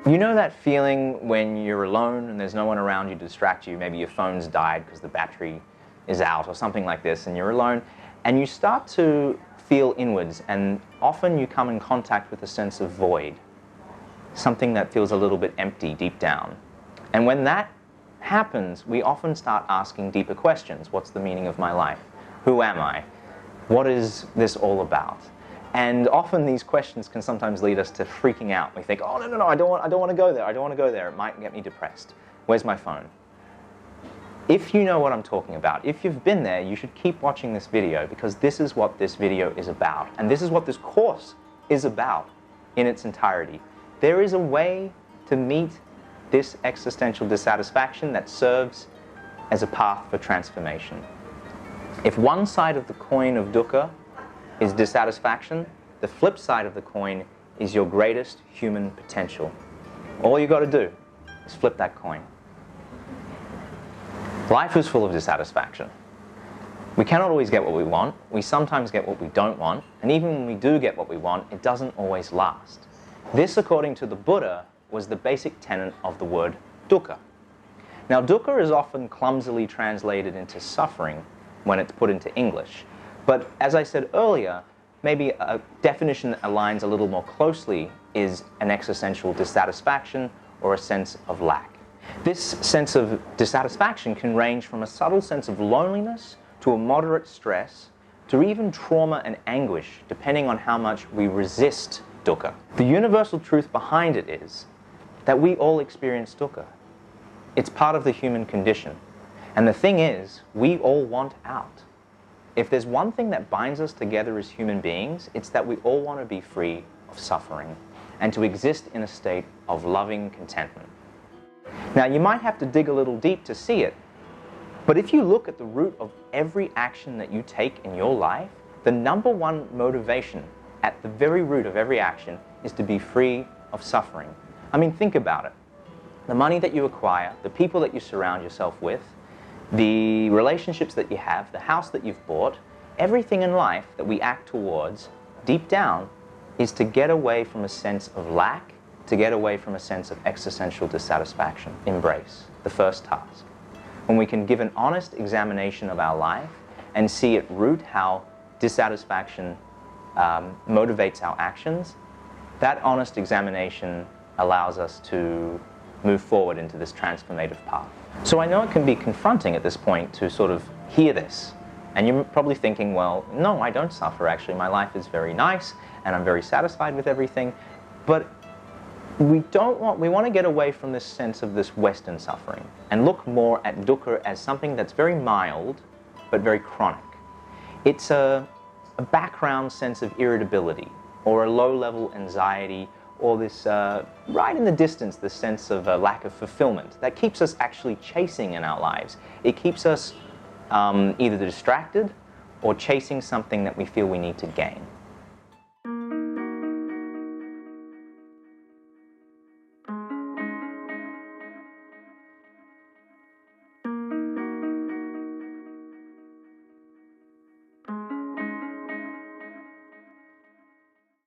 You know that feeling when you're alone and there's no one around you to distract you? Maybe your phone's died because the battery is out or something like this, and you're alone, and you start to feel inwards, and often you come in contact with a sense of void, something that feels a little bit empty deep down. And when that happens, we often start asking deeper questions. What's the meaning of my life? Who am I? What is this all about? And often these questions can sometimes lead us to freaking out. We think, oh, no, I don't want to go there. I don't want to go there. It might get me depressed. Where's my phone? If you know what I'm talking about, if you've been there, you should keep watching this video, because this is what this video is about. And this is what this course is about in its entirety. There is a way to meet this existential dissatisfaction that serves as a path for transformation. If one side of the coin of dukkha is dissatisfaction, the flip side of the coin is your greatest human potential. All you got to do is flip that coin. Life is full of dissatisfaction. We cannot always get what we want. We sometimes get what we don't want. And even when we do get what we want, it doesn't always last. This, according to the Buddha, was the basic tenet of the word dukkha. Now, dukkha is often clumsily translated into suffering when it's put into English. But as I said earlier, maybe a definition that aligns a little more closely is an existential dissatisfaction or a sense of lack. This sense of dissatisfaction can range from a subtle sense of loneliness to a moderate stress to even trauma and anguish, depending on how much we resist dukkha. The universal truth behind it is that we all experience dukkha. It's part of the human condition. And the thing is, we all want out. If there's one thing that binds us together as human beings, it's that we all want to be free of suffering and to exist in a state of loving contentment. Now, you might have to dig a little deep to see it, but if you look at the root of every action that you take in your life, the number one motivation at the very root of every action is to be free of suffering. I mean, think about it. The money that you acquire, the people that you surround yourself with, the relationships that you have, the house that you've bought, everything in life that we act towards, deep down, is to get away from a sense of lack, to get away from a sense of existential dissatisfaction. Embrace, the first task. When we can give an honest examination of our life and see at root how dissatisfaction motivates our actions, that honest examination allows us to move forward into this transformative path. So I know it can be confronting at this point to sort of hear this. And you're probably thinking, well, no, I don't suffer actually. My life is very nice and I'm very satisfied with everything. But we want to get away from this sense of this Western suffering and look more at dukkha as something that's very mild but very chronic. It's a background sense of irritability or a low-level anxiety, or this, right in the distance, this sense of a lack of fulfillment that keeps us actually chasing in our lives. It keeps us either distracted or chasing something that we feel we need to gain.